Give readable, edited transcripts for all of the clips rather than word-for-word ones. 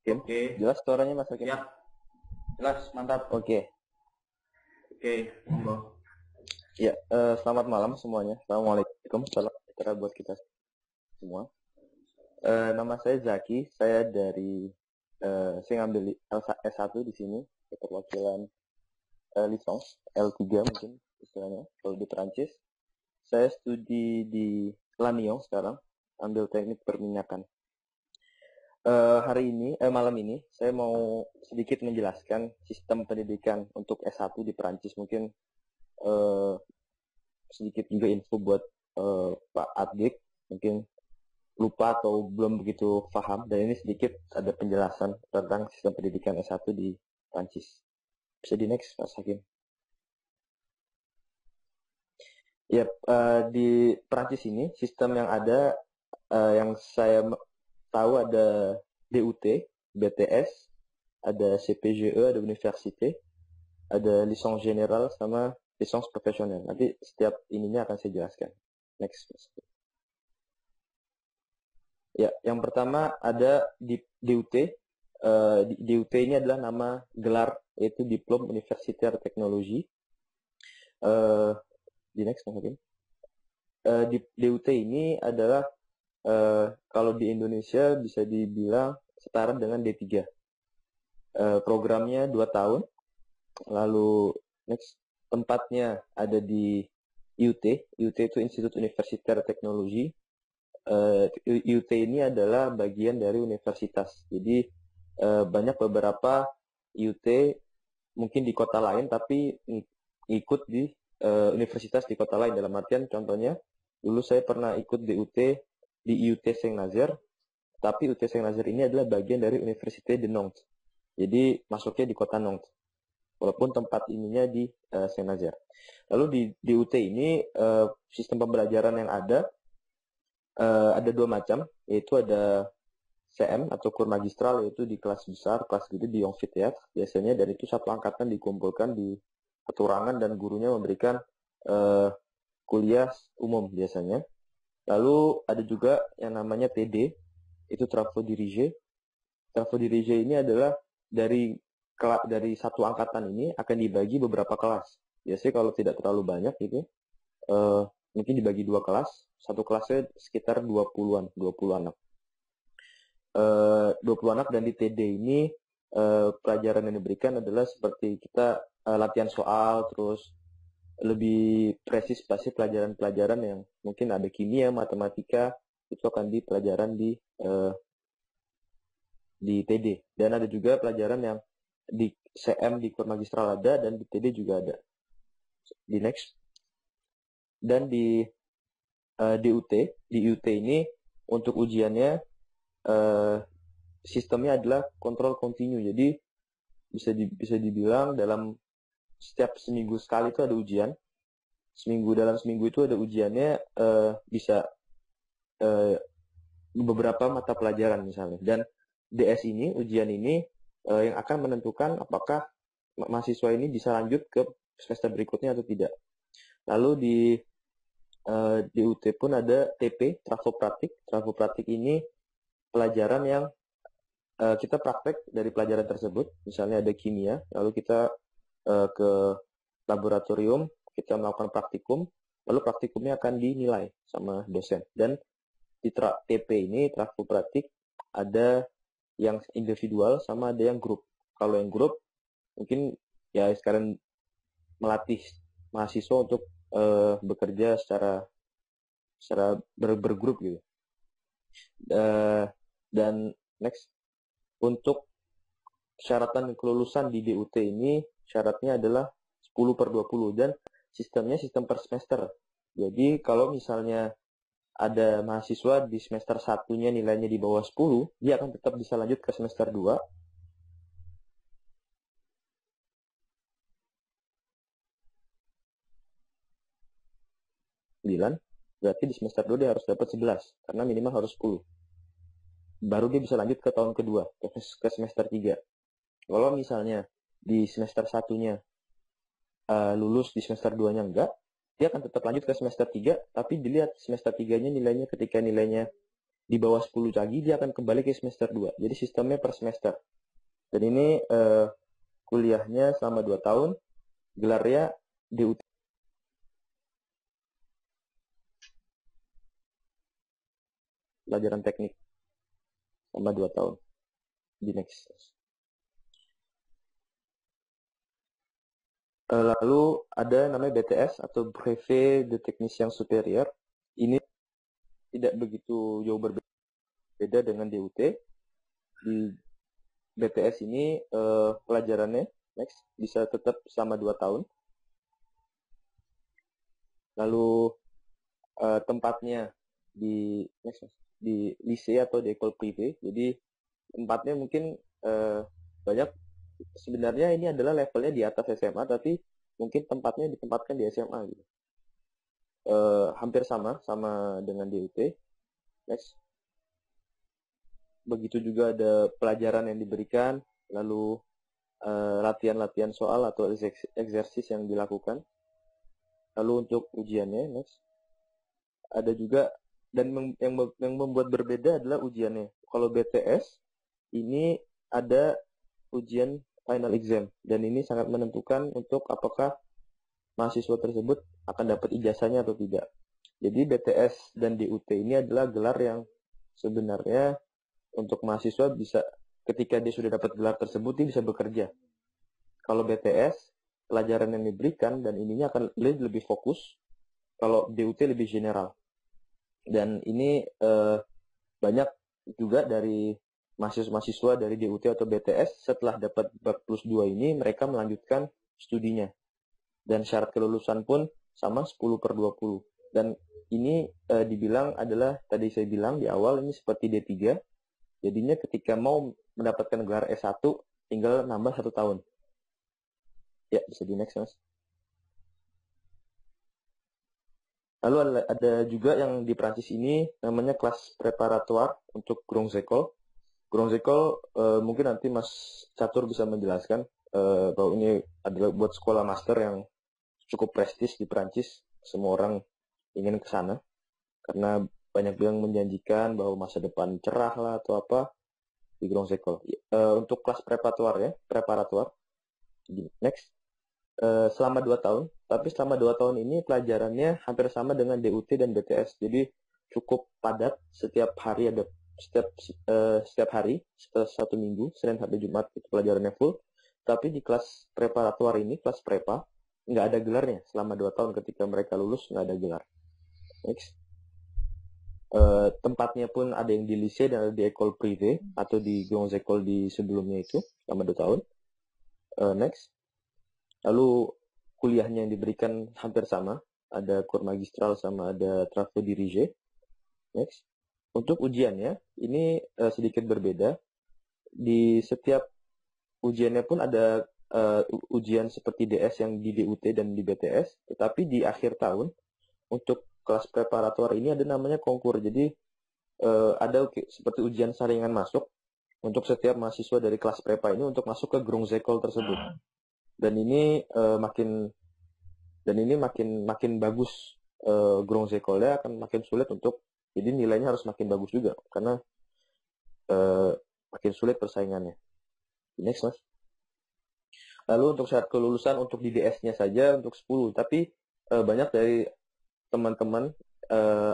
Hakim, Oke. jelas suaranya Mas Hakim? Ya, jelas, mantap. Oke. Monggo. Ya, selamat malam semuanya. Assalamualaikum, salam sejahtera buat kita semua. Nama saya Zaki, saya dari saya ngambil S1 di sini, keterwakilan licence L3 mungkin istilahnya kalau di Perancis. Saya studi di Lannion sekarang, ambil teknik perminyakan. Malam ini saya mau sedikit menjelaskan sistem pendidikan untuk S1 di Perancis. Mungkin sedikit juga info buat Pak Adgik, mungkin lupa atau belum begitu paham, dan ini sedikit ada penjelasan tentang sistem pendidikan S1 di Perancis. Bisa di next, Mas Hakim. Ya, di Perancis ini sistem yang ada yang saya tahu ada DUT, BTS, ada CPGE, ada université, ada licence générale sama licence professionnelle. Nanti setiap ininya akan saya jelaskan. Next. Ya, yang pertama ada di DUT. DUT ini adalah nama gelar, yaitu Diplom Universitaire Teknologi. Di next mungkin. Di DUT ini adalah kalau di Indonesia bisa dibilang setara dengan D3. Programnya 2 tahun. Lalu next, tempatnya ada di IUT. IUT itu Institut Universitaire Teknologi. IUT ini adalah bagian dari universitas. Jadi banyak beberapa IUT mungkin di kota lain tapi ikut di universitas di kota lain. Dalam artian contohnya, dulu saya pernah ikut DUT di IUT Saint-Nazaire, tapi IUT Saint-Nazaire ini adalah bagian dari Université de Nantes. Jadi masuknya di kota Nantes, walaupun tempat ininya di Saint-Nazaire. Lalu di DUT ini sistem pembelajaran yang ada 2 macam, yaitu ada CM atau cours magistral, yaitu di kelas besar, kelas gede di amfiteater biasanya, dan itu satu angkatan dikumpulkan di satu ruangan dan gurunya memberikan kuliah umum biasanya. Lalu ada juga yang namanya TD, itu travaux dirigés. Travaux dirigés ini adalah dari satu angkatan ini akan dibagi beberapa kelas. Biasanya kalau tidak terlalu banyak gitu, mungkin dibagi 2 kelas. Satu kelasnya sekitar 20 anak. 20 anak, dan di TD ini pelajaran yang diberikan adalah seperti kita latihan soal, terus lebih presis pasti pelajaran-pelajaran yang mungkin ada kimia, matematika, itu akan di pelajaran di TD. Dan ada juga pelajaran yang di CM di cours magistral ada, dan di TD juga ada. Di next. Dan di DUT ini untuk ujiannya sistemnya adalah kontrol kontinu. Jadi bisa dibilang dalam setiap seminggu sekali itu ada ujian. Dalam seminggu itu ada ujiannya, bisa beberapa mata pelajaran misalnya. Dan DS ini, ujian ini yang akan menentukan apakah mahasiswa ini bisa lanjut ke semester berikutnya atau tidak. Lalu di DUT pun ada TP, travaux pratik. Travaux pratik ini pelajaran yang kita praktek dari pelajaran tersebut. Misalnya ada kimia, lalu kita ke laboratorium, kita melakukan praktikum, lalu praktikumnya akan dinilai sama dosen. Dan di TP ini, travaux pratik, ada yang individual sama ada yang grup. Kalau yang grup, mungkin ya sekarang melatih mahasiswa untuk bekerja secara bergrup gitu. Dan next, untuk syaratan kelulusan di DUT ini, syaratnya adalah 10/20, dan sistemnya sistem per semester. Jadi kalau misalnya ada mahasiswa di semester 1-nya nilainya di bawah 10, dia akan tetap bisa lanjut ke semester 2. Berarti di semester 2 dia harus dapat 11, karena minimal harus 10. Baru dia bisa lanjut ke tahun kedua, ke semester 3. Kalau misalnya di semester 1-nya lulus, di semester 2-nya enggak, dia akan tetap lanjut ke semester 3, tapi dilihat semester 3-nya nilainya, ketika nilainya di bawah 10 lagi dia akan kembali ke semester 2. Jadi sistemnya per semester. Dan ini kuliahnya selama 2 tahun, gelarnya DUT. Pelajaran teknik selama 2 tahun. Di next. Lalu ada namanya BTS atau Brevet de Technicien Supérieur. Ini tidak begitu jauh berbeda dengan DUT. Di BTS ini pelajarannya next bisa tetap selama 2 tahun. Lalu tempatnya di lycée atau di école privée. Jadi tempatnya mungkin banyak. Sebenarnya ini adalah levelnya di atas SMA, tapi mungkin tempatnya ditempatkan di SMA gitu. Hampir sama dengan DUT. Next. Begitu juga ada pelajaran yang diberikan, lalu latihan-latihan soal atau eksersis yang dilakukan. Lalu untuk ujiannya, next. Ada juga, dan yang membuat berbeda adalah ujiannya. Kalau BTS, ini ada ujian final exam, dan ini sangat menentukan untuk apakah mahasiswa tersebut akan dapat ijazahnya atau tidak. Jadi BTS dan DUT ini adalah gelar yang sebenarnya untuk mahasiswa bisa, ketika dia sudah dapat gelar tersebut, dia bisa bekerja. Kalau BTS, pelajaran yang diberikan dan ininya akan lebih fokus, kalau DUT lebih general. Dan ini banyak juga dari mahasiswa dari DUT atau BTS setelah dapat 4+2 ini mereka melanjutkan studinya. Dan syarat kelulusan pun sama 10/20. Dan ini dibilang adalah, tadi saya bilang di awal, ini seperti D3. Jadinya ketika mau mendapatkan gelar S1 tinggal nambah 1 tahun. Ya, bisa di next, Mas. Lalu ada juga yang di Prancis ini namanya kelas preparatoire untuk Grande École. Grande École mungkin nanti Mas Catur bisa menjelaskan bahwa ini adalah buat sekolah master yang cukup prestis di Prancis. Semua orang ingin ke sana karena banyak yang menjanjikan bahwa masa depan cerah lah atau apa di Grande École. Untuk kelas preparatoire. Next. Selama 2 tahun, tapi selama 2 tahun ini pelajarannya hampir sama dengan DUT dan BTS. Jadi cukup padat, setiap hari ada setiap hari, satu minggu, Senin sampai Jumat itu pelajarannya full. Tapi di kelas preparatoire ini, kelas prepa, nggak ada gelarnya. Selama 2 tahun ketika mereka lulus, nggak ada gelar. Next. Tempatnya pun ada yang di lycée dan ada di école privée atau di Grande École di sebelumnya itu, selama 2 tahun. Next. Lalu kuliahnya yang diberikan hampir sama, ada cours magistral sama ada travaux dirigés. Next. Untuk ujiannya, ini sedikit berbeda. Di setiap ujiannya pun ada ujian seperti DS yang di DUT dan di BTS, tetapi di akhir tahun, untuk kelas preparatoire ini ada namanya konkur. Jadi ada seperti ujian saringan masuk untuk setiap mahasiswa dari kelas prepa ini untuk masuk ke Grande École tersebut. Dan ini makin bagus Grande École-nya akan makin sulit untuk, jadi nilainya harus makin bagus juga karena makin sulit persaingannya. Next, Mas. Lalu untuk syarat kelulusan untuk di DS-nya saja untuk 10, tapi banyak dari teman-teman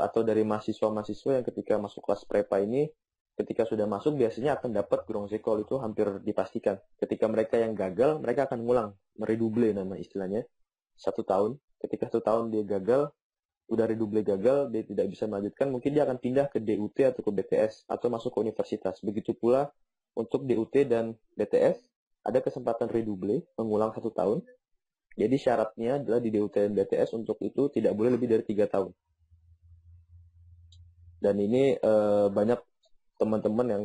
atau dari mahasiswa-mahasiswa yang ketika masuk kelas prepa ini, ketika sudah masuk biasanya akan dapat Grande École, itu hampir dipastikan. Ketika mereka yang gagal, mereka akan ngulang, meredouble nama istilahnya, 1 tahun. Ketika 1 tahun dia gagal, udah redouble gagal, dia tidak bisa melanjutkan, mungkin dia akan pindah ke DUT atau ke BTS atau masuk ke universitas. Begitu pula untuk DUT dan BTS, ada kesempatan redouble, mengulang 1 tahun. Jadi syaratnya adalah di DUT dan BTS untuk itu tidak boleh lebih dari 3 tahun. Dan ini banyak teman-teman yang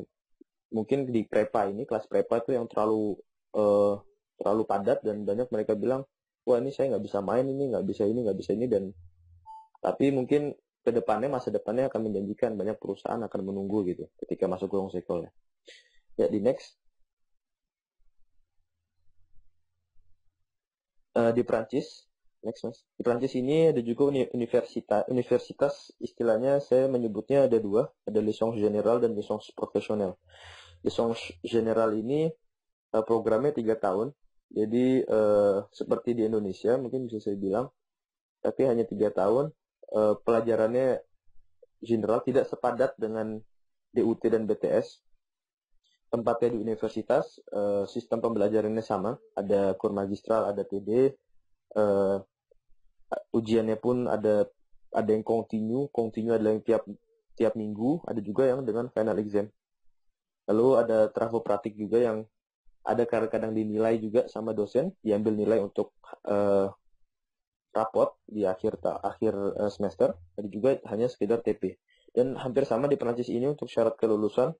mungkin di prepa ini, kelas prepa itu yang terlalu padat, dan banyak mereka bilang, wah ini saya nggak bisa main, ini nggak bisa ini, dan tapi mungkin ke depannya, masa depannya akan menjanjikan, banyak perusahaan akan menunggu gitu ketika masuk Grande École. Ya, di next. Di Prancis Next, Mas. Di Prancis ini ada juga universitas istilahnya saya menyebutnya ada dua, ada licence générale dan licence professionnelle. Licence générale ini programnya 3 tahun, jadi seperti di Indonesia mungkin bisa saya bilang, tapi hanya 3 tahun. Pelajarannya general, tidak sepadat dengan DUT dan BTS. Tempatnya di universitas, sistem pembelajarannya sama, ada kur magistral, ada TD, ujiannya pun ada yang continue adalah yang tiap minggu, ada juga yang dengan final exam. Lalu ada travaux pratik juga yang ada kadang-kadang dinilai juga sama dosen, diambil nilai untuk raport di akhir semester, ada juga hanya sekedar TP. Dan hampir sama di Perancis ini untuk syarat kelulusan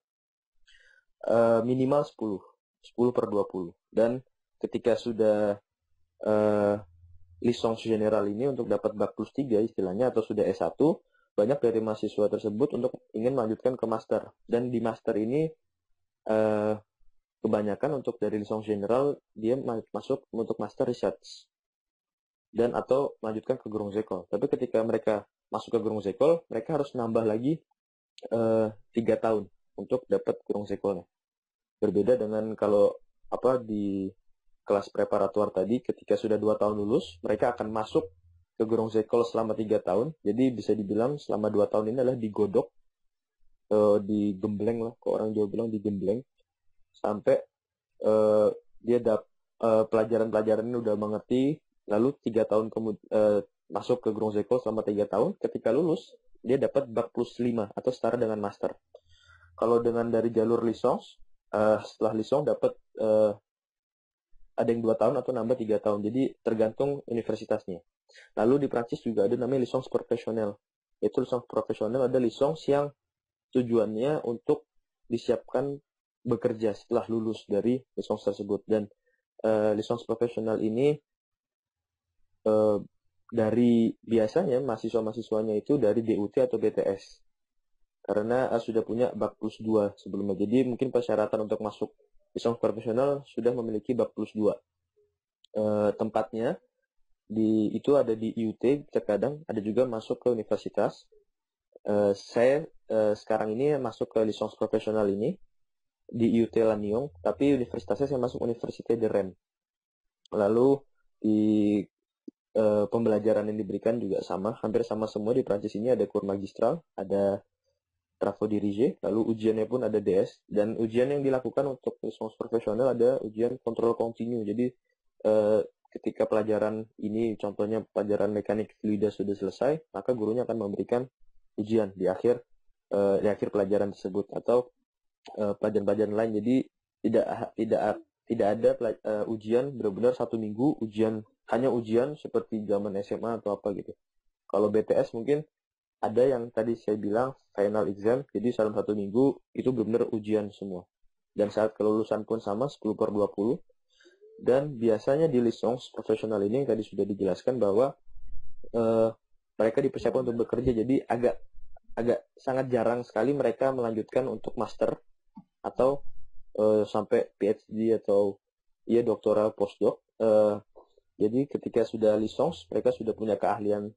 minimal 10 per 20. Dan ketika sudah licence générale ini untuk dapat Bac plus 3 istilahnya atau sudah S1, banyak dari mahasiswa tersebut untuk ingin melanjutkan ke master. Dan di master ini kebanyakan untuk dari licence générale dia masuk untuk master research dan atau melanjutkan ke Grande École. Tapi ketika mereka masuk ke Grande École, mereka harus nambah lagi 3 tahun untuk dapat Grande École. Berbeda dengan kalau di kelas preparatoire tadi, ketika sudah 2 tahun lulus, mereka akan masuk ke Grande École selama 3 tahun. Jadi bisa dibilang selama 2 tahun ini adalah digodok, digembleng lah, kalau orang Jawa bilang digembleng, sampai dia pelajaran-pelajaran ini udah mengerti, lalu 3 tahun kemudian masuk ke Grande École selama 3 tahun, ketika lulus, dia dapat Bac plus 5 atau setara dengan master. Kalau dengan dari jalur licence, setelah licence dapat ada yang 2 tahun atau nambah 3 tahun. Jadi tergantung universitasnya. Lalu di Prancis juga ada namanya licence professionnelle. Itu licence professionnelle ada licence yang tujuannya untuk disiapkan bekerja setelah lulus dari licence tersebut. Dan licence professionnelle ini dari biasanya mahasiswa-mahasiswanya itu dari DUT atau BTS. Karena sudah punya Bac plus 2 sebelumnya. Jadi mungkin persyaratan untuk masuk licence profesional sudah memiliki Bac plus 2. Tempatnya itu ada di IUT, terkadang ada juga masuk ke universitas. Saya sekarang ini masuk ke licence profesional ini di IUT Lannion, tapi universitasnya saya masuk Université de Rennes. Lalu di pembelajaran yang diberikan juga sama, hampir sama semua di Prancis ini, ada cours magistral, ada travaux dirigés, lalu ujiannya pun ada DS, dan ujian yang dilakukan untuk licence profesional ada ujian kontrol kontinu. Jadi ketika pelajaran ini, contohnya pelajaran mekanik fluida sudah selesai, maka gurunya akan memberikan ujian di akhir pelajaran tersebut atau pelajaran-pelajaran lain. Jadi tidak ada ujian benar-benar 1 minggu hanya ujian seperti zaman SMA atau apa gitu. Kalau BTS mungkin ada yang tadi saya bilang final exam, jadi dalam 1 minggu itu benar-benar ujian semua. Dan saat kelulusan pun sama 10 per 20. Dan biasanya di licence profesional ini yang tadi sudah dijelaskan bahwa mereka dipersiapkan untuk bekerja, jadi agak sangat jarang sekali mereka melanjutkan untuk master atau sampai PhD atau doktoral postdoc. Jadi ketika sudah licence, mereka sudah punya keahlian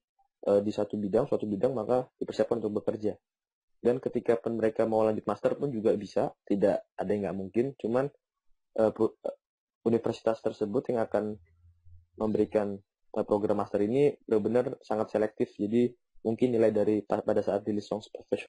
di suatu bidang, maka dipersiapkan untuk bekerja. Dan ketika mereka mau lanjut master pun juga bisa, tidak ada yang nggak mungkin, cuman universitas tersebut yang akan memberikan program master ini benar-benar sangat selektif. Jadi mungkin nilai dari pada saat di licence profesional